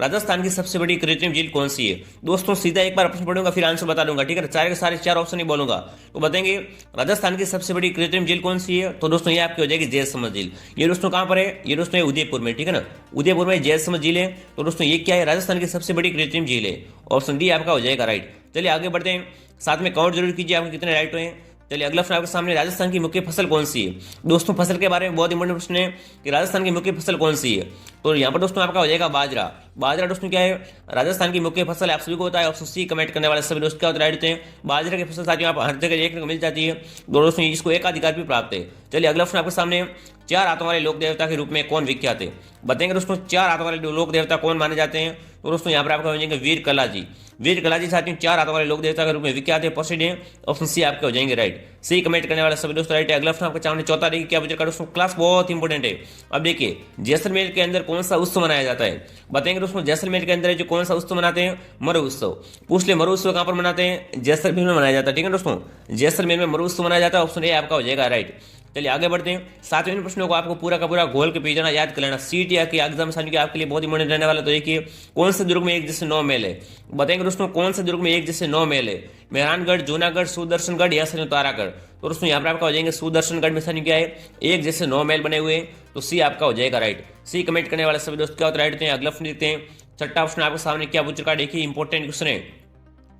राजस्थान की सबसे बड़ी कृत्रिम झील कौन सी है? दोस्तों सीधा एक बार प्रश्न पढ़ूंगा फिर आंसर बता दूंगा, ठीक है? सारे के सारे चार ऑप्शन ही बोलूंगा तो बताएंगे राजस्थान की सबसे बड़ी कृत्रिम झील कौन सी है। तो दोस्तों ये आपकी हो जाएगी जैसलमेर झील। ये दोस्तों कहां पर है? ये दोस्तों उदयपुर में, ठीक है ना? उदयपुर में जैसलमेर झील है। तो दोस्तों ये क्या है? राजस्थान की सबसे बड़ी कृत्रिम झील है। ऑप्शन डी आपका हो जाएगा राइट। चलिए आगे बढ़ते हैं, साथ में काउंट जरूर कीजिए आपके कितने राइट हुए। चलिए अगला प्रश्न आपके सामने, राजस्थान की मुख्य फसल कौन सी है? दोस्तों फसल के बारे में बहुत इंपॉर्टेंट प्रश्न है कि राजस्थान की मुख्य फसल कौन सी है। तो यहाँ पर दोस्तों आपका हो जाएगा बाजरा। बाजरा दोस्तों क्या है? राजस्थान की मुख्य फसल आप सभी को होता है। ऑप्शन सी कमेंट करने वाले सभी दोस्त क्या राइट होते हैं। बाजरा की फसल साथियों आप हर जगह देखने को मिल जाती है। दोस्तों इसको एक अधिकार भी प्राप्त है। चलिए अगला प्रश्न आपके सामने, चार हाथों वाले लोक देवता के रूप में कौन विख्यात है? बताएंगे दोस्तों चार हाथों वाले लोक देवता कौन माने जाते हैं। तो दोस्तों यहाँ पर आपका हो जाएंगे वीर कलाजी। वीर कलाजी साथियों चार हाथों वाले लोक देवता के रूप में विख्यात है, प्रसिद्ध है। ऑप्शन सी आपके हो जाएंगे राइट। सी कमेंट करने वाले सभी दोस्तों राइट है। अगला प्रश्न आपके सामने चौथा देखिए क्या पूछा दोस्तों, क्लास बहुत इंपॉर्टेंट है। अब देखिए जैसलमेर के अंदर कौन सा उत्सव मनाया जाता है? बताएंगे दोस्तों जैसलमेर के अंदर जो कौन सा उत्सव मनाते हैं? मरु उत्सव। पूछ ले मरु उत्सव कहां पर मनाते हैं? जैसलमेर में मनाया जाता है, ठीक है दोस्तों? जैसलमेर में मरु उत्सव मनाया जाता है। ऑप्शन ए आपका हो जाएगा राइट। चलिए आगे बढ़ते हैं, सातवें प्रश्नों को आपको पूरा का पूरा घोल के पी जाना, याद कर लेना। सीट या कि एग्जाम के आपके लिए बहुत इंपॉर्टेंट रहने वाला। तो देखिए कौन से दुर्ग में एक जैसे 9 महल है? बताएंगे दोस्तों कौन से दुर्ग में एक जैसे 9 महल है? मेहरानगढ़, जूनागढ़, सुदर्शनगढ़ या तारागढ़। तो दोस्तों यहाँ पर आपका हो जाएंगे सुदर्शनगढ़ में सानी क्या है? एक जैसे 9 महल बने हुए हैं। तो सी आपका हो जाएगा राइट। सी कमेंट करने वाले सभी दोस्त क्या होता है राइट होते हैं। अगला प्रश्न देखते हैं, छठा प्रश्न आपके सामने क्या पूछ रखा है, देखिए इंपॉर्टेंट क्वेश्चन है।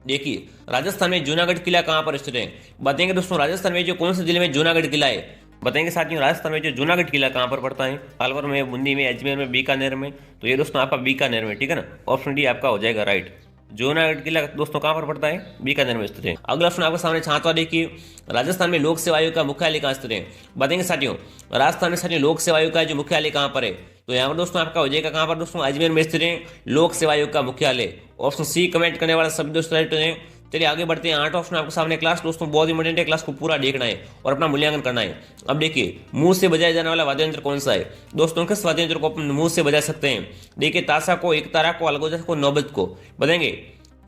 देखिए राजस्थान में जूनागढ़ किला कहां पर स्थित है? बताएंगे दोस्तों राजस्थान में जो कौन से जिले में जूनागढ़ किला है? बताएंगे साथियों राजस्थान में जो जूनागढ़ किला कहां पर पड़ता है? अलवर में, बूंदी में, अजमेर में, बीकानेर में। तो ये दोस्तों आपका बीकानेर में, ठीक है ना? ऑप्शन डी आपका हो जाएगा राइट। जूनागढ़ किला दोस्तों कहां पर पड़ता है? बीकानेर में स्थित है। अगला प्रश्न आपके सामने छात्रा देखिए, राजस्थान में लोक सेवा आयोग का मुख्यालय कहां स्थित है? बताएंगे साथियों राजस्थान में साथियों लोक सेवा आयोग का जो मुख्यालय कहां पर है? तो यहाँ पर दोस्तों आपका हो जाएगा कहां पर दोस्तों? अजमेर में स्थित है लोक सेवा आयोग का मुख्यालय। ऑप्शन सी कमेंट करने वाला सभी दोस्त राइट है। चलिए आगे बढ़ते हैं, 8 ऑप्शन आपके सामने। क्लास दोस्तों बहुत इंपॉर्टेंट है, क्लास को पूरा देखना है और अपना मूल्यांकन करना है। अब देखिए मुंह से बजाया जाने वाला वाद्य यंत्र कौन सा है? दोस्तों किस वाद्य यंत्र को अपन मुंह से बजा सकते हैं? देखिए ताशा को, एकतारा को, अलगोजा को, नौबत को। बताएंगे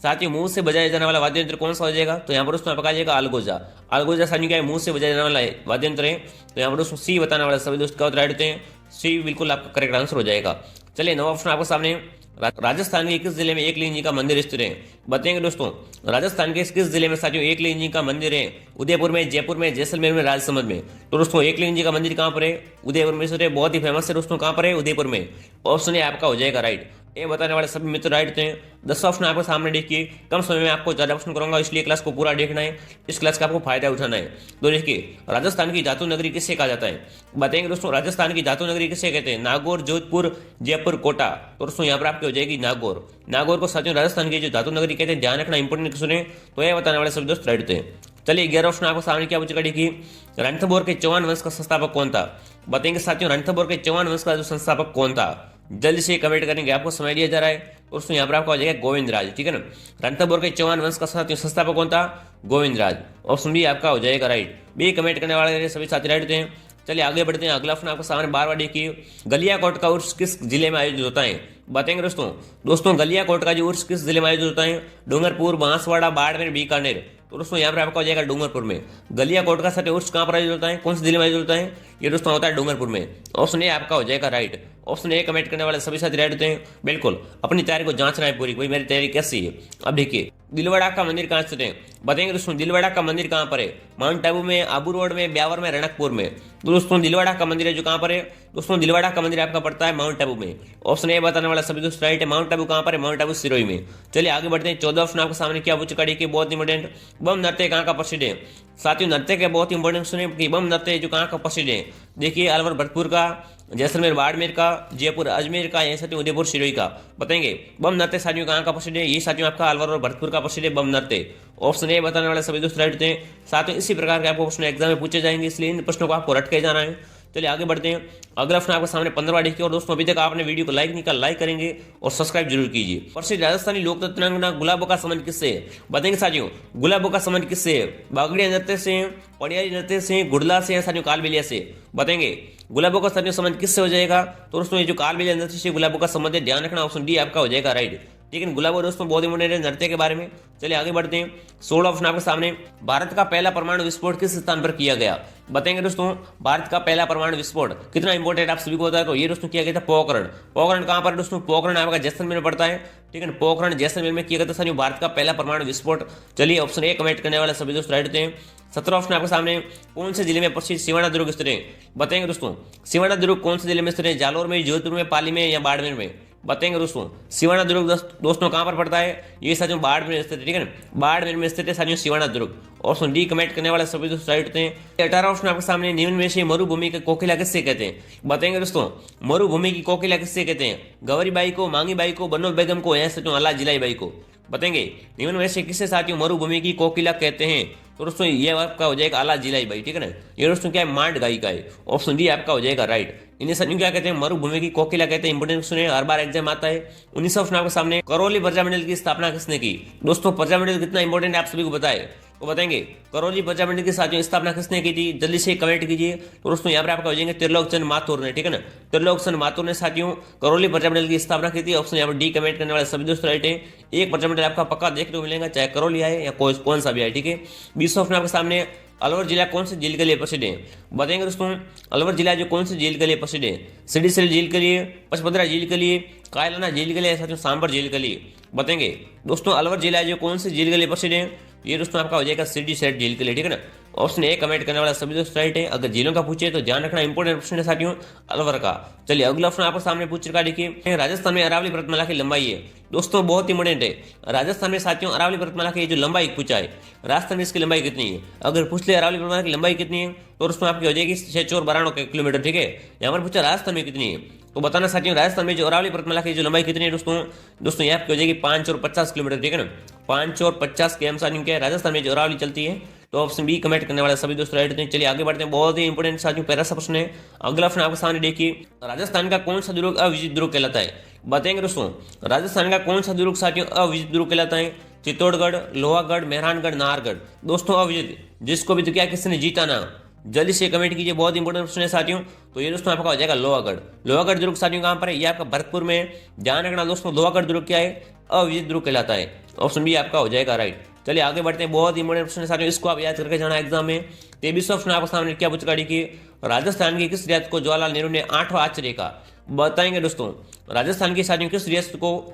साथ ही मुंह से बजाया जाने वाला वाद्य यंत्र कौन सा हो जाएगा? तो यहाँ पर उसमें आपका जाएगा अलगोजा। अलगोजा सानी क्या है? मुंह से बजाया जाने वाला वाद्य यंत्र है। तो यहाँ पर दोस्तों सी बताने वाला सभी दोस्त क्या राइट होते हैं। सी बिल्कुल आपका करेक्ट आंसर हो जाएगा। चलिए 9 ऑप्शन आपके सामने, राजस्थान के किस जिले में एकलिंग जी का मंदिर स्थित है? बताएंगे दोस्तों राजस्थान के किस जिले में साथियों एकलिंग जी का मंदिर है? उदयपुर में, जयपुर में, जैसलमेर में, राजसमंद में। तो दोस्तों एकलिंग जी का मंदिर कहां पर है? उदयपुर में स्थित है, बहुत ही फेमस है दोस्तों। कहां पर है? उदयपुर में। ऑप्शन ए आपका हो जाएगा राइट। ये बताने वाले सभी मित्र राइट थे। 10 ऑप्शन आपके सामने देखिए, कम समय में आपको ज्यादा ऑप्शन करूंगा इसलिए क्लास को पूरा देखना है, इस क्लास का आपको फायदा उठाना है। तो देखिए राजस्थान की धातु नगरी किससे कहा जाता है? बताएंगे दोस्तों राजस्थान की धातु नगरी किससे कहते हैं? नागौर, जोधपुर, जयपुर, कोटा। तो दोस्तों यहाँ पर आपकी हो जाएगी नागौर। नागौर को साथियों राजस्थान की जो धातु नगरी कहते हैं, ध्यान रखना इंपोर्टेंट सुने। तो यह बताने वाले सभी दोस्त राइट थे। चलिए 11 ऑप्शन आपको सामने क्या पूछेगा देखिए, रणथंभौर के चौहान वंश का संस्थापक कौन था? बताएंगे साथियों रणथंभौर के चौहान वंश का जो संस्थापक कौन था? जल्दी से कमेंट करेंगे, आपको समय दिया जा रहा है। दोस्तों यहाँ पर आपको आ जाएगा गोविंदराज, ठीक है ना? रणथंभौर के चौहान वंश का संस्थापक कौन था? गोविंदराज। ऑप्शन बी आपका हो जाएगा राइट। बी कमेंट करने वाले सभी साथी राइट होते हैं। चलिए आगे बढ़ते हैं, अगला प्रश्न आपको सामने बार देखिए, गलियाकोट का उर्स किस जिले में आयोजित होता है? बताएंगे दोस्तों गलियाकोट का जो उर्स किस जिले में आयोजित होता है? डूंगरपुर, बांसवाड़ा, बाड़मेर, बीकानेर। तो दोस्तों यहाँ पर आपका हो जाएगा डूंगरपुर में। गलियाकोट का सत्य उर्स कहाँ पर आयोजित होता है? कौन से जिले में आयोजित होता है? ये दोस्तों होता है डूंगरपुर में। ऑप्शन ए आपका हो जाएगा राइट। ऑप्शन ए कमेंट करने वाले सभी साथी राइट होते हैं। बिल्कुल अपनी तैयारी को जांचना है पूरी, भाई मेरी तैयारी कैसी है। अब देखिए दिलवाड़ा का मंदिर कहाँ स्थित है? बताएंगे दोस्तों दिलवाड़ा का मंदिर कहाँ पर है? माउंट आबू में, आबू रोड में, ब्यावर में, रणकपुर में। तो दोस्तों दिलवाड़ा का मंदिर है जो कहाँ पर है? दोस्तों दिलवाड़ा का मंदिर आपका पड़ता है माउंट आबू में। ऑप्शन ए बताने वाला सभी दोस्त राइट है। माउंट आबू कहाँ पर है? माउंट आबू सिरोही में। चलिए आगे बढ़ते हैं, 14 ऑप्शन आपके सामने क्या पूछ कड़ी के बहुत इंपॉर्टेंट, बम नृत्य कहाँ का प्रसिद्ध है? साथियों नृत्य के बहुत इंपॉर्टेंट सुने कि बम नृत्य जो कहाँ का प्रसिद्ध है। देखिए अलवर भरतपुर का, जैसलमेर बाड़मेर का, जयपुर अजमेर का, ये साथियों उदयपुर सिरोही का। बताएंगे बम नृत्य साथियों कहाँ का प्रसिद्ध है? ये साथियों आपका अलवर और भरतपुर का प्रसिद्ध है बम नृत्य। ऑप्शन ए बताने वाले सभी दोस्त राइट थे। साथियों इसी प्रकार के आपको प्रश्न एग्जाम में पूछे जाएंगे, इसलिए इन प्रश्नों को आपको रट के जाना है। चलिए आगे बढ़ते हैं, अगला प्रश्न आपके सामने 15वां देखिए। और दोस्तों अभी तक आपने वीडियो को लाइक नहीं किया, लाइक करेंगे और सब्सक्राइब जरूर कीजिए। प्रसिद्ध राजस्थानी लोक नृत्यांगना गुलाबों का संबंध किससे है? बताएंगे साथियों गुलाबों का संबंध किससे है? बागड़िया नृत्य से, पड़ियारी नृत्य से, गुड़ला से, साथियों कालबेलिया से। बताएंगे गुलाबों का साथियों संबंध किससे हो जाएगा? तो दोस्तों ये जो कालबेलिया नृत्य से गुलाबों का संबंध है, ध्यान रखना। ऑप्शन डी आपका हो जाएगा राइट। ठीक है। गुलाबो दोस्तों बहुत इंपॉर्टेंट है नृत्य के बारे में। चलिए आगे बढ़ते हैं। 16 ऑप्शन आपके सामने, भारत का पहला परमाणु विस्फोट किस स्थान पर किया गया? बताएंगे दोस्तों, भारत का पहला परमाणु विस्फोट कितना इंपॉर्टेंट आप सभी को होता है, तो ये दोस्तों किया गया था पोखरण। पोखरण कहां पर दोस्तों? पोखरण आपका जैसलमेर में पड़ता है, ठीक है। पोखरण जैसलमेर में किया गया था साथियों भारत का पहला परमाणु विस्फोट। चलिए ऑप्शन ए कमेंट करने वाले सभी दोस्त राइट होते हैं। 17 ऑप्शन आपके सामने, कौन से जिले में प्रसिद्ध सिवाना दुर्ग स्थित है? बताएंगे दोस्तों, सिवाना दुर्ग कौन से जिले में स्थित है? जालोर में, जोधपुर में, पाली में या बाड़मेर में? बताएंगे दोस्तों, सिवाना दुर्ग दोस्तों कहां पर पड़ता है? ये साथियों बाड़मेर में स्थित है, ठीक है ना। बाड़मेर में स्थित है साथियों सिवाना दुर्ग। ऑप्शन डी कमेंट करने वाले सभी दोस्त राइट होते हैं। 18 ऑप्शन आपके सामने, निम्न में से मरुभूमि की कोकिला किससे कहते हैं? बताएंगे दोस्तों, मरुभूमि की कोकिला किससे कहते हैं? गौरी बाई को, मांगी बाई को, बनो बेगम को या साथियों अल्लाह जिलाई बाई को? बताएंगे निम्न में से किससे साथियों मरुभूमि की कोकिला कहते हैं? तो दोस्तों ये आपका हो जाएगा आला जिलाई बाई, ठीक है ना। ये दोस्तों क्या है? मांड गायिका है। ऑप्शन डी आपका हो जाएगा राइट। इन्हें साथियों क्या कहते हैं? मरुभूमि की कोकिला कहते हैं। इंपोर्टेंट क्वेश्चन है, हर बार एग्जाम आता है। 19 ऑप्शन आपके सामने, करौली प्रजामंडल की स्थापना किसने की? दोस्तों प्रजामंडल कितना इंपॉर्टेंट है आप सभी को बताए तो बताएंगे। करौली प्रजामंडल की साथियों स्थापना किसने की थी? जल्दी से कमेंट कीजिए। तो दोस्तों यहाँ पर आपका हो जाएंगे त्रिलोक चंद माथुर ने, ठीक है ना। त्रिलोक चंद माथुर ने साथियों करौली प्रजामंडल की स्थापना की थी। ऑप्शन यहाँ पर डी कमेंट करने वाले सभी दोस्त राइट है। एक प्रजामंडल आपका पक्का देखने को मिलेगा, चाहे करौली आए या कौन सा भी आए, ठीक है। 20 ऑप्शन आपके सामने, अलवर जिला कौन से झील के लिए प्रसिद्ध है? बताएंगे दोस्तों, अलवर जिला जो कौन से झील के लिए प्रसिद्ध है? सिडीसेल झील के लिए, पचपदरा झील के लिए, कायलाना झील के लिए, साथियों सांबर झील के लिए? बताएंगे दोस्तों, अलवर जिला जो कौन से झील के लिए प्रसिद्ध है? ये दोस्तों आपका हो जाएगा सिडीसेल झील के लिए, ठीक है ना। ऑप्शन ए कमेंट करने वाला सभी दोस्त राइट है। अगर झीलों का पूछे तो ध्यान रखना, इंपॉर्टेंट ऑप्शन है साथियों अलवर का। चलिए अगला ऑप्शन आपके सामने पूछ रखा, देखिए राजस्थान में अरावली पर्वतमाला की लंबाई है। दोस्तों बहुत इंपॉर्टेंट है, राजस्थान में साथियों अरावली पर्वतमाला की जो लंबाई पूछा है, राजस्थान में इसकी लंबाई कितनी है? अगर पूछ ले अरावली पर्वतमाला की लंबाई कितनी है तो उसमें आपकी हो जाएगी 692 किलोमीटर, ठीक है। यहाँ पर पूछा राजस्थान में कितनी है तो बताना साथियों, राजस्थान में जो अरावली पर्वतमाला की जो लंबाई कितनी है दोस्तों यहाँ की हो जाएगी 5 और 50 किलोमीटर, ठीक है ना। 5 और 50 के अनुसार क्या है राजस्थान में जो अरावली चलती है। तो ऑप्शन बी कमेंट करने वाले सभी दोस्त राइट होते हैं। चलिए आगे बढ़ते हैं, बहुत ही इंपॉर्टेंट साथियों पैरा सा प्रश्न है। अगला प्रश्न आपके सामने देखिए, राजस्थान का कौन सा दुर्ग अविजित दुर्ग कहलाता है? बताएंगे दोस्तों, राजस्थान का कौन सा दुर्ग साथियों अविजित दुर्ग कहलाता है? चित्तौड़गढ़, लोहागढ़, मेहरानगढ़, नाहरगढ़? दोस्तों अविजित, जिसको भी तो क्या किसी ने जीता ना, जल्दी से कमेंट कीजिए, बहुत इंपॉर्टेंट क्वेश्चन है साथियों। तो ये दोस्तों आपका हो जाएगा लोहागढ़। लोहागढ़ दुर्ग साथियों कहां पर है? ये आपका भरतपुर में है। ध्यान रखना दोस्तों, लोहागढ़ दुर्ग क्या है? अविजित दुर्ग कहलाता है। ऑप्शन बी आपका हो जाएगा राइट। चलिए आगे बढ़ते हैं, बहुत इंपॉर्टेंट क्वेश्चन है साथियों, इसको आप याद करके जाना एग्जाम में। 23 ऑप्शन आपके सामने क्या पूछ गाड़ी की, राजस्थान की किस रियासत को जवाहरलाल नेहरू ने 8वां आश्चर्य कहा? बताएंगे दोस्तों, राजस्थान की साथियों किस रियासत को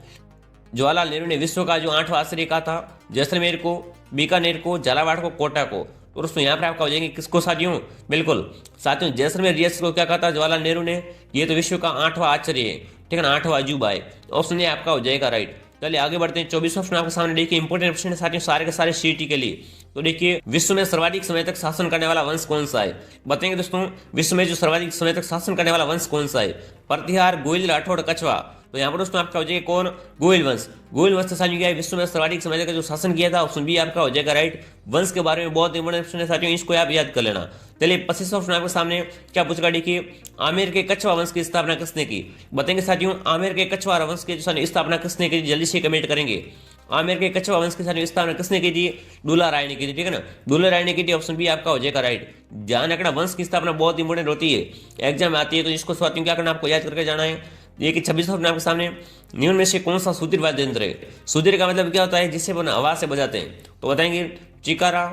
जवाहरलाल नेहरू ने विश्व का जो 8वां आश्चर्य कहा था? जैसलमेर को, बीकानेर को, झालावाड़ को, कोटा को? तो दोस्तों यहाँ पर आपका हो जाएंगे किसको साथियों? बिल्कुल साथियों जैसलमेर रियासत को क्या कहा था जवाहरलाल नेहरू ने? ये तो विश्व का 8वां आश्चर्य है, ठीक है ना, 8वां अजूबा है। ऑप्शन ये आपका हो जाएगा राइट। चलिए आगे बढ़ते हैं, 24 ऑप्शन आपके सामने देखिए, इंपोर्टेंट ऑप्शन है साथियों सारे के सारे सीटी के लिए। तो देखिए, विश्व में सर्वाधिक समय तक शासन करने वाला वंश कौन सा है? बताएंगे दोस्तों, विश्व में जो सर्वाधिक समय तक शासन करने वाला वंश कौन सा है? प्रतिहार, गोइल, राठौड़, कछवा? तो यहाँ पर दोस्तों आपका हो जाएगा कौन? गोइल वंश। गोइल वंश साथियों क्या है? विश्व में सर्वाधिक समय तक जो शासन किया था। ऑप्शन बी आपका हो जाएगा राइट। वंश के बारे में बहुत इंपॉर्टेंट ऑप्शन है साथियों, इसको आप याद कर लेना। चलिए 25 ऑप्शन आपके सामने क्या पूछ गाड़ी की, आमेर के कछवा वंश की स्थापना किसने की? बताएंगे साथियों, आमेर के कछवा वंश की स्थापना किसने की? जल्दी से कमेंट करेंगे। आमेर के कछवा वंश की स्थापना किसने की थी? दुला राय ने की थी, ठीक है ना, दुला राय ने की थी। ऑप्शन बी आपका हो जाएगा राइट। ध्यान रखना, वंश की स्थापना बहुत इंपॉर्टेंट होती है, एग्जाम में आती है, तो इसको साथियों क्या करना आपको याद करके जाना है। ये कि 26 ऑप्शन आपके सामने, निम्न में से कौन सा सुधीर वाद्य यंत्र है? सुधीर का मतलब क्या होता है? जिससे अपन हवा से बजाते हैं। तो बताएंगे चिकारा,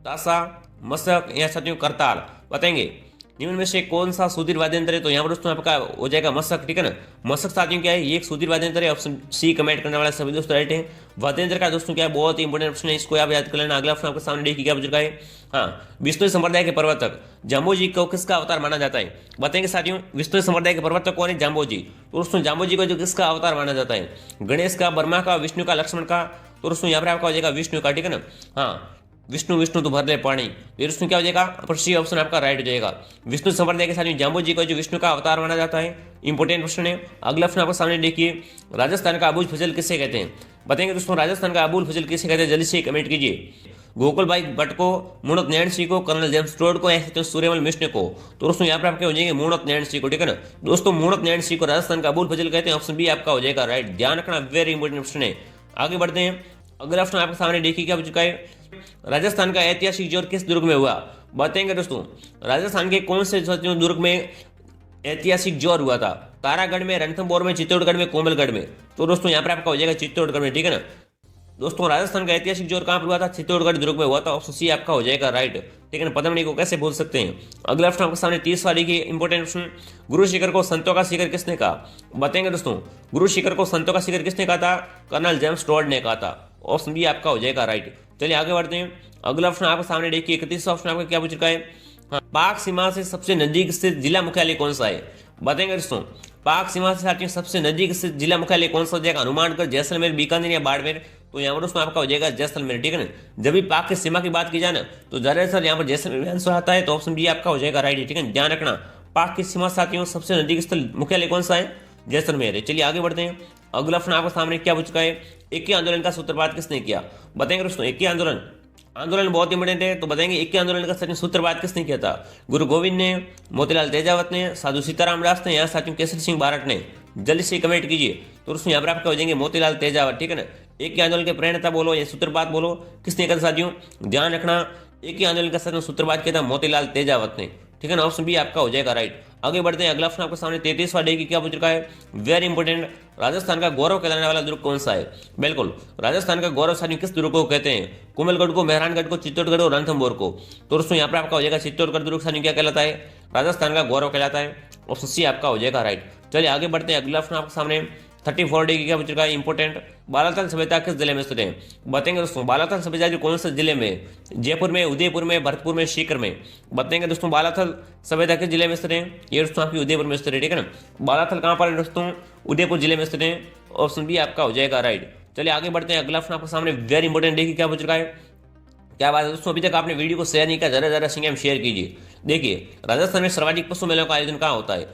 ताशा, मशक या साथियों करताल? बताएंगे निम्न में से कौन सा सुधीर वाद्य यंत्र है? तो यहाँ पर दोस्तों आपका हो जाएगा मशक, ठीक है ना। मशक साथियों क्या है? ये एक सुधीर वाद्य यंत्र है। ऑप्शन सी कमेंट करने वाला सभी दोस्तों राइट है। वाद्य यंत्र का दोस्तों क्या है? बहुत ही इंपॉर्टेंट ऑप्शन है, इसको आप याद कर लेना। अगला ऑप्शन आपके सामने देखिए क्या बुझ रहा है। हाँ, विष्णु संप्रदाय के प्रवर्तक जाम्बोजी को किसका अवतार माना जाता है? बताएंगे साथियों, विष्णु संप्रदाय के प्रवर्तक कौन है? जाम्बोजी। तो दोस्तों जाम्बोजी को जो किसका अवतार माना जाता है? गणेश का, ब्रह्मा का, विष्णु का, लक्ष्मण का? तो दोस्तों यहाँ पर आपका हो जाएगा विष्णु का, ठीक है ना। हाँ, विष्णु विष्णु तो भर ले पानी, ये विष्णु क्या हो जाएगा? पर सी ऑप्शन आपका राइट हो जाएगा। विष्णु संप्रदाय के साथ जाम्बोजी को जो विष्णु का अवतार माना जाता है। इंपोर्टेंट क्वेश्चन है। अगला प्रश्न आपके सामने देखिए, राजस्थान का अबुल फजल किसे कहते हैं? बताएंगे दोस्तों, राजस्थान का अबुल फजल किसे कहते हैं? जल्दी से कमेंट कीजिए। गोकुल भाई भट्ट को, मुणत नैन सिंह को, कर्नल जेम्स टोड को, या सूर्यमल मिश्र को? तो दोस्तों यहाँ पर आपके हो जाएंगे मुणत नैन सिंह को, ठीक है ना। दोस्तों मुणत नैन सिंह को राजस्थान का अबुल फजल कहते हैं। ऑप्शन बी आपका हो जाएगा राइट। ध्यान रखना, वेरी इंपॉर्टेंट क्वेश्चन है। आगे बढ़ते हैं, अगला प्रश्न आपके सामने देखिए क्या हो चुका है। राजस्थान का ऐतिहासिक जोर किस दुर्ग में हुआ? बताएंगे दोस्तों, राजस्थान के कौन से दुर्ग में ऐतिहासिक जोर हुआ था? तारागढ़ में, रणथंभौर में, चित्तौड़गढ़ में, कोमलगढ़ में। तो दोस्तों यहाँ पर आपका हो जाएगा चित्तौड़गढ़ में, ठीक है ना। दोस्तों राजस्थान का ऐतिहासिक जोर कहाँ पर हुआ था? चित्तौड़गढ़ दुर्ग में हुआ था। ऑप्शन सी आपका हो जाएगा राइट, ठीक है ना। पद्मणी को कैसे भूल सकते हैं। अगला प्रश्न आपके सामने 30 वाली की इंपोर्टेंट प्रश्न, गुरु शिखर को संतों का शिखर किसने कहा? बताएंगे दोस्तों, गुरु शिखर को संतों का शिखर किसने कहा था? कर्नल जेम्स टॉड ने कहा था। ऑप्शन बी आपका हो जाएगा राइट। चलिए आगे बढ़ते हैं। अगला प्रश्न आपके सामने देखिए, 31वां प्रश्न आपका क्या पूछ रखा है? हाँ, पाक सीमा से सबसे नजदीक स्थित जिला मुख्यालय कौन सा है? बताएंगे दोस्तों, पाक सीमा से साथियों सबसे नजदीक स्थित जिला मुख्यालय कौन सा हो जाएगा? हनुमानगढ़, जैसलमेर, बीकानेर या बाड़मेर? तो यहाँ पर दोस्तों आपका हो जाएगा जैसलमेर, ठीक है ना। जब भी पाक की सीमा की बात की जाए ना तो ज्यादातर यहाँ पर जैसलमेर आंसर आता है। तो ऑप्शन बी आपका हो जाएगा राइट, ठीक है। ध्यान रखना, पाक की सीमा साथियों सबसे नजदीक स्थल मुख्यालय कौन सा है? जैसलमेर है। चलिए आगे बढ़ते हैं। अगला प्रश्न आपके सामने क्या पूछ चुका है? इक्की आंदोलन का सूत्रपात किसने किया? बताएंगे दोस्तों, इक्की आंदोलन, आंदोलन बहुत इंपोर्टेंट है। तो बताएंगे इक्की आंदोलन का सचिन सूत्रपात किसने किया था? गुरु गोविंद ने, मोतीलाल तेजावत ने, साधु सीताराम दास ने या साथियों केसरी सिंह बारट ने? जल्दी से कमेंट कीजिए। तो दोस्तों यहाँ पर आपका हो जाएंगे मोतीलाल तेजावत, ठीक है ना। एक ही आंदोलन के प्रणेता बोलो या सूत्रपात बोलो, किसने किया था साथियों? ध्यान रखना, एक ही आंदोलन का सचिन सूत्रपात किया था मोतीलाल तेजावत ने, ठीक है ना। ऑप्शन बी आपका हो जाएगा राइट। आगे बढ़ते हैं। अगला प्रश्न आपके सामने 33वां डे की क्या पूछ रखा है? वेरी इंपोर्टेंट, राजस्थान का गौरव कहलाने वाला दुर्ग कौन सा है? बिल्कुल, राजस्थान का गौरव साथियों किस दुर्ग को कहते हैं? कुंभलगढ़ को, मेहरानगढ़ को, चित्तौड़गढ़ और रणथंभौर को? तो दोस्तों यहाँ पर आपका हो जाएगा चित्तौड़गढ़ दुर्ग साथियों क्या कहलाता है? राजस्थान का गौरव कहलाता है। ऑप्शन सी आपका हो जाएगा राइट। चलिए आगे बढ़ते हैं। अगला प्रश्न आपके सामने 34 डे की क्या पूछ रखा है? इंपोर्टेंट, बालाथल सभ्यता किस जिले में स्थित है? बताएंगे दोस्तों, बालाथल सभ्यता जो कौन से जिले में? जयपुर में, उदयपुर में, भरतपुर में, सीकर में? बताएंगे दोस्तों, बालाथल सभ्यता किस जिले में स्थित है? ये दोस्तों आपकी उदयपुर में स्थित है, ठीक है ना। बालाथल कहाँ पर है दोस्तों? उदयपुर जिले में स्थित है। ऑप्शन बी आपका हो जाएगा राइट। चलिए आगे बढ़ते हैं। अगला प्रश्न आपके सामने वेरी इंपोर्टेंट डे की क्या पूछ रखा है? क्या बात है दोस्तों, अभी तक आपने वीडियो को शेयर नहीं किया, जरा संख्या में शेयर कीजिए। देखिए, राजस्थान में सर्वाधिक पशु मेलों का आयोजन कहाँ होता है?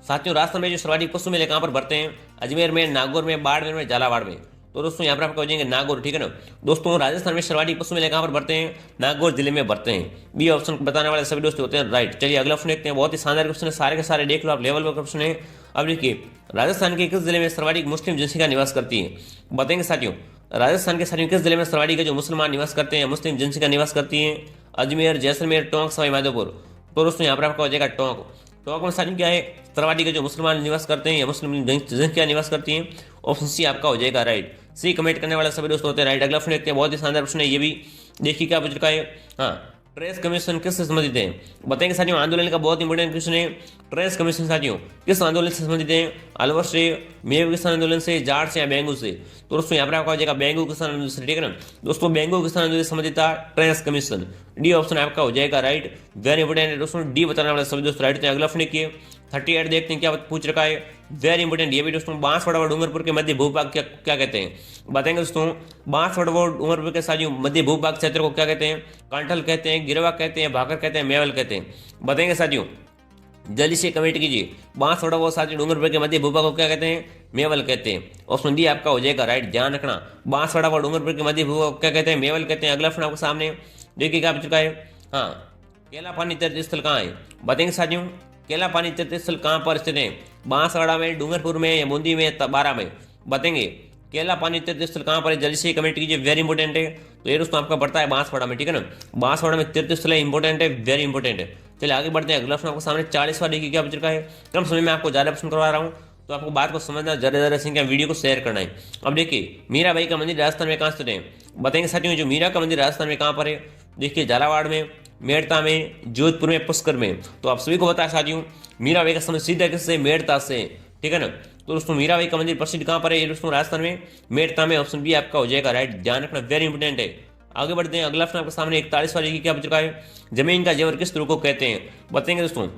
साथियों राजस्थान में जो सर्वाधिक पशु मेले कहाँ पर बढ़ते हैं? अजमेर में, नागौर में, बाड़मेर में, झालावाड़ में। तो दोस्तों यहाँ पर आपको हो जाएंगे नागौर, ठीक है ना। दोस्तों राजस्थान में सर्वाधिक पशु मेले कहाँ पर बढ़ते हैं? नागौर जिले में बढ़ते हैं। बी ऑप्शन बताने वाले सभी दोस्त होते हैं राइट। चलिए अगला प्रश्न देखते हैं, बहुत ही शानदार क्वेश्चन है, सारे के सारे देख लो आप, लेवल का क्वेश्चन है। अब देखिए, राजस्थान के किस जिले में सर्वाधिक मुस्लिम जनसंख्या निवास करती है? बताएंगे साथियों, राजस्थान के साथियों किस जिले में सर्वाधिक जो मुसलमान निवास करते हैं, मुस्लिम जनसंख्या निवास करती है? अजमेर, जैसलमेर, टोंक, सवाई माधोपुर? तो दोस्तों यहाँ पर आपका हो जाएगा टोंक। टोंक में साथियों क्या है? सर्वाधिक जो मुसलमान निवास करते हैं या मुस्लिम जनसंख्या निवास करती है। ऑप्शन सी आपका हो जाएगा राइट। सी कमेंट करने वाले सभी दोस्त होते हैं राइट। अगला प्रश्न देखते हैं, बहुत ही शानदार प्रश्न है ये भी। देखिए क्या पूछ रखा है? हाँ, ट्रेस कमीशन किससे संबंधित है? बताएंगे साथियों, आंदोलन का बहुत इंपोर्टेंट क्वेश्चन है। ट्रेस कमीशन साथियों किस आंदोलन से संबंधित है? अलवर से, मेव किसान आंदोलन से, जाट से या बेंगू से? तो दोस्तों यहाँ पर आपका हो जाएगा बेंगू किसान आंदोलन से, ठीक है ना। दोस्तों बेंगू किसान आंदोलन से संबंधित था ट्रेस कमीशन। डी ऑप्शन आपका हो जाएगा राइट। वेरी इंपोर्टेंट है दोस्तों, डी बताने वाले सभी दोस्त राइट थे। अगला प्रश्न देखिए 38 देखते हैं क्या पूछ रखा है। वेरी इंपोर्टेंट ये भी दोस्तों, बांसवाड़ा और डूंगरपुर के मध्य भूभाग क्या कहते हैं? बताएंगे दोस्तों, बांसवाड़ा और डूंगरपुर के साथ मध्य भूभाग क्षेत्र को क्या कहते हैं? कांठल कहते हैं, गिरवा कहते हैं, भाकर कहते हैं, मेवल कहते हैं? बताएंगे साथियों, जल्दी से कमेंट कीजिए। बांसवाड़ा और साथियों डूंगरपुर के मध्य भूभाग को क्या कहते हैं? मेवल कहते हैं। ऑप्शन डी आपका हो जाएगा राइट। ध्यान रखना, बांसवाड़ा और डूंगरपुर के मध्य भूभाग को क्या कहते हैं? मेवल कहते हैं। अगला प्रश्न आपके सामने देखिए क्या पूछ रखा है? हाँ, केला पानी तीर्थ स्थल कहाँ है? बताएंगे साथियों, केला पानी तीर्थ स्थल कहाँ पर स्थित है? बांसवाड़ा में, डूंगरपुर में या बूंदी में, बारा में? बताएंगे केला पानी तीर्थ स्थल कहाँ पर है? जल्दी से कमेंट कीजिए, वेरी इंपोर्टेंट है। तो ये दोस्तों आपका पड़ता है बांसवाड़ा में, ठीक है ना। बांसवाड़ा में तीर्थ स्थल है, इंपोर्टेंट है, वेरी इंपोर्टेंट है। चलिए आगे बढ़ते हैं। अगला प्रश्न आपको सामने 40वां देखिए क्या पूछ रखा है। कम समय में आपको ज्यादा प्रश्न करवा रहा हूँ, तो आपको बात को समझना, जरा संख्या वीडियो को शेयर करना है। अब देखिए, मीराबाई का मंदिर राजस्थान में कहाँ स्थित है? बताएंगे साथियों, जो मीरा का मंदिर राजस्थान में कहाँ पर है? देखिए, झालावाड़ में, मेड़ता में, जोधपुर में, पुष्कर में? तो आप सभी को पता है साथियों, मीराबाई का संबंध सीधा किससे? मेड़ता से, ठीक है ना। तो दोस्तों मीराबाई का मंदिर प्रसिद्ध कहाँ पर है? ये दोस्तों राजस्थान में, मेड़ता में। ऑप्शन बी आपका हो जाएगा राइट। ध्यान रखना, वेरी इंपोर्टेंट है। आगे बढ़ते हैं। अगला प्रश्न आपके सामने 41वां की क्या पूछ रखा है? जमीन का जेवर किस तुर्क को कहते हैं? बताएंगे दोस्तों,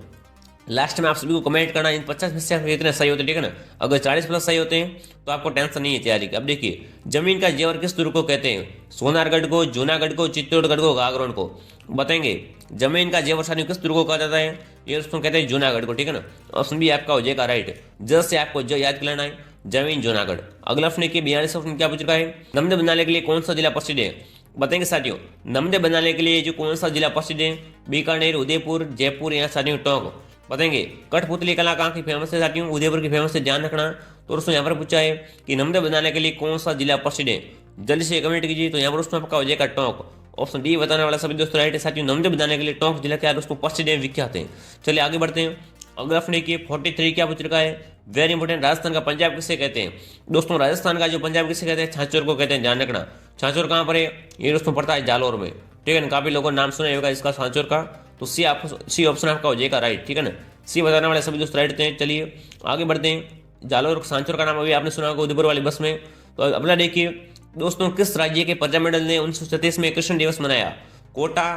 लास्ट में आप सभी को कमेंट करना, इन 50 में से इतने सही होते हैं, ठीक है ना। अगर 40+ सही होते हैं तो आपको टेंशन नहीं है तैयारी की। अब देखिए, जमीन का जेवर किस दुर्ग को कहते हैं? सोनारगढ़ को, जूनागढ़ को, चित्तौड़गढ़ को, गागरोन को? बताएंगे जमीन का जेवर साथियों किस दुर्ग को कहा जाता है? ये दोस्तों कहते हैं जूनागढ़ को, ठीक है ना। ऑप्शन बी आपका हो जाएगा राइट। जस्ट से आपको जो याद करना है, जमीन जूनागढ़। अगला प्रश्न के 42 ऑप्शन क्या पूछ रखा है? नमदे बनाने के लिए कौन सा जिला प्रसिद्ध है? बताएंगे साथियों, नमदे बनाने के लिए जो कौन सा जिला प्रसिद्ध है? बीकानेर, उदयपुर, जयपुर या साथियों टोंक? बताएंगे कठपुतली कला कहाँ की फेमस है साथियों? उदयपुर की फेमस है, ध्यान रखना। तो दोस्तों यहाँ पर पूछा है कि नमदे बनाने के लिए कौन सा जिला प्रसिद्ध है? जल्दी से कमेंट कीजिए। तो यहाँ पर दोस्तों आपका हो जाएगा टोंक। ऑप्शन डी बताने वाला सभी दोस्तों राइट है साथियों। नमदे बनाने के लिए टोंक जिला क्या दोस्तों प्रसिद्ध है, विख्यात है। चलिए आगे बढ़ते हैं। अगला ऑप्शन देखिए 43 क्या पूछ रखा है, वेरी इंपॉर्टेंट, राजस्थान का पंजाब किसे कहते हैं। दोस्तों राजस्थान का जो पंजाब किसे कहते हैं, छाछोर को कहते हैं, ध्यान रखना। छाछोर कहाँ पर है, ये दोस्तों पड़ता है जालोर में, ठीक है ना। काफी लोगों ने नाम सुना होगा इसका छाछोर का, तो सी ऑप्शन आपका हो जाएगा राइट, ठीक है ना। सी बताने वाले सभी दोस्त राइट थे। चलिए आगे बढ़ते हैं। जालोर सांचोर का नाम अभी आपने सुना होगा उदयपुर वाली बस में। तो अगला देखिए दोस्तों, किस राज्य के प्रजामंडल ने 1937 में कृष्ण दिवस मनाया, कोटा,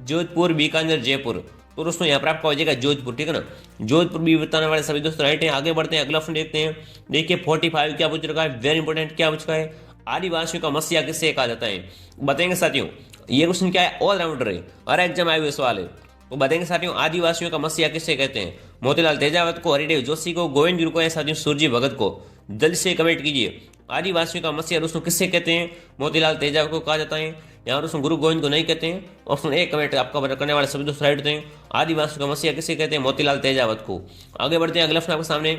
जोधपुर, बीकानेर, जयपुर। तो दोस्तों यहाँ पर आपका हो जाएगा जोधपुर, ठीक है ना। जोधपुर भी बताने वाले सभी दोस्त राइट हैं। आगे बढ़ते हैं, अगला ऑप्शन देखते हैं। देखिए 45 क्या पूछ रखा है, वेरी इंपॉर्टेंट, क्या पूछ रखा है, आदिवासियों का मसीहा किसे कहा जाता है। बताएंगे साथियों, ये क्वेश्चन क्या है, ऑलराउंडर है, हर एग्जाम आए हुए सवाल है। तो बताएंगे साथियों, आदिवासियों का मसीहा किसे कहते हैं, मोतीलाल तेजावत को, हरिदेव जोशी को, गोविंद गुरु को, या साथियों सूरजी भगत को। जल्दी से कमेंट कीजिए, आदिवासियों का मसीहा दोस्तों किससे कहते हैं, मोतीलाल तेजावत को कहा जाता है, यहाँ दोस्तों गुरु गोविंद को नहीं कहते हैं। ऑप्शन ए कमेंट आपका करने वाले सभी दोस्त राइट थे। आदिवासियों का मसीहा किसे कहते हैं, मोतीलाल तेजावत को। आगे बढ़ते हैं, अगला प्रश्न आपके सामने,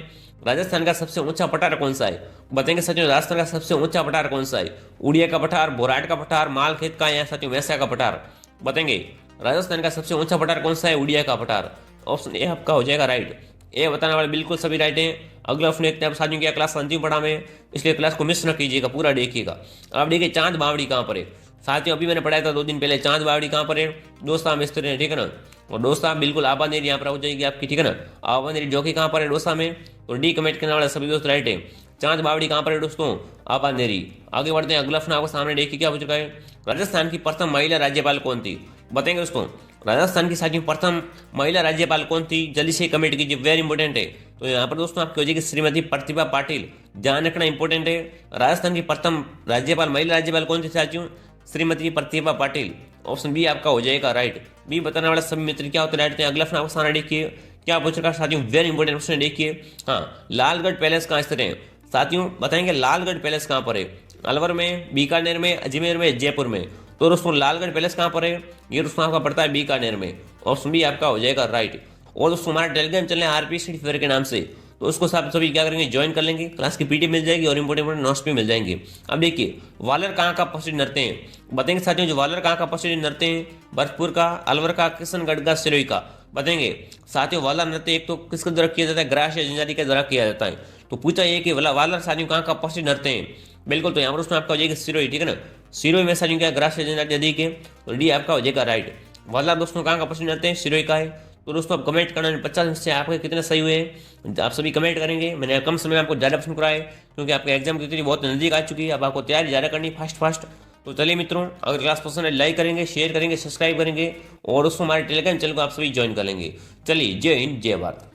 राजस्थान का सबसे ऊंचा पठार कौन सा है। बताएंगे साथियों, राजस्थान का सबसे ऊंचा पठार कौन सा है, उड़िया का पठार, बोराट का पठार, मालखेत का, या साथियों वैसा का पठार। बताएंगे राजस्थान का सबसे ऊंचा पठार कौन सा है, उड़िया का पठार। ऑप्शन ए आपका हो जाएगा राइट। ए बताने वाले बिल्कुल सभी राइट हैं। अगला ऑप्शन देखते हैं, साथियों क्या क्लास अंतिम पढ़ा में, इसलिए क्लास को मिस न कीजिएगा, पूरा देखिएगा। अब देखिए चांद बावड़ी कहाँ पर है साथियों, अभी मैंने पढ़ाया था 2 दिन पहले, चांद बावड़ी कहाँ पर है, दोस्ता मिस्त्री है, ठीक है ना। और दोस्ता बिल्कुल आबानेरी यहाँ पर हो जाएगी आपकी, ठीक है ना। आबानेरी जो कि कहाँ पर है, दोस्ता में। तो डी कमेंट करने वाले सभी दोस्त राइट है। चांद बावड़ी कहाँ पर है दोस्तों, आबानेरी। आगे बढ़ते हैं, अगला ऑप्शन आपको सामने देखिए क्या पूछ रखा है, राजस्थान की प्रथम महिला राज्यपाल कौन थी। बताएंगे दोस्तों, राजस्थान की साथियों प्रथम महिला राज्यपाल कौन थी, जल्दी से कमेंट कीजिए, वेरी इंपॉर्टेंट है। तो यहाँ पर दोस्तों आपकी हो जाएगी श्रीमती प्रतिभा पाटिल, ध्यान रखना इंपॉर्टेंट है। राजस्थान की प्रथम राज्यपाल महिला राज्यपाल कौन थी साथियों, श्रीमती प्रतिभा पाटिल। ऑप्शन बी आपका हो जाएगा राइट। बी बताने वाला सभी मित्र क्या होते राइट थे। अगला प्रश्न आपको सामने देखिए क्या पूछ रखा साथियों, वेरी इंपॉर्टेंट क्वेश्चन देखिए। हाँ, लालगढ़ पैलेस कहाँ स्थित है साथियों, बताएंगे लालगढ़ पैलेस कहाँ पर है, अलवर में, बीकानेर में, अजमेर में, जयपुर में। तो दोस्तों लालगढ़ पैलेस कहाँ पर है, ये दोस्तों आपका पड़ता है बीकानेर में। ऑप्शन बी आपका हो जाएगा राइट। और दोस्तों हमारा टेलीग्राम चैनल है आरपी स्टडी फेयर के नाम से, तो उसको सभी क्या करेंगे, ज्वाइन कर लेंगे। क्लास की पीडी मिल जाएगी और इंपॉर्टेंट नोट्स भी मिल जाएंगे। अब देखिए वालर कहाँ का प्रसिद्ध नृत्य हैं, बताएंगे साथियों जो वालर कहाँ का प्रसिद्ध नृत्य हैं, भरतपुर का, अलवर का, किशनगढ़ का, सिरोही का। बताएंगे साथियों वालर नृत्य एक तो किसके द्वारा किया जाता है, ग्रास या जनजाति के द्वारा किया जाता है। तो पूछा ये कि वालर साथियों कहाँ का प्रसिद्ध नृत्य हैं, बिल्कुल। तो यहाँ पर उसमें आपका हो जाएगा सिरोही, ठीक है ना। सिरोही में साथियों क्या ग्रास या जनजाति नदी के, तो डी आपका हो जाएगा राइट। वालर दोस्तों कहाँ का प्रसिद्ध नृत्य है, सिरोही का है। तो दोस्तों आप कमेंट करना, 50 में से आपके कितने सही हुए हैं, आप सभी कमेंट करेंगे। मैंने कम समय में आपको ज़्यादा प्रश्न कराए क्योंकि आपके एग्जाम की तिथि बहुत नज़दीक आ चुकी है, अब आपको तैयारी ज़्यादा करनी फास्ट। तो चलिए मित्रों, अगर क्लास पसंद है लाइक करेंगे, शेयर करेंगे, सब्सक्राइब करेंगे और दोस्तों हमारे टेलीग्राम चैनल को आप सभी ज्वाइन कर लेंगे। चलिए जय हिंद जय भारत।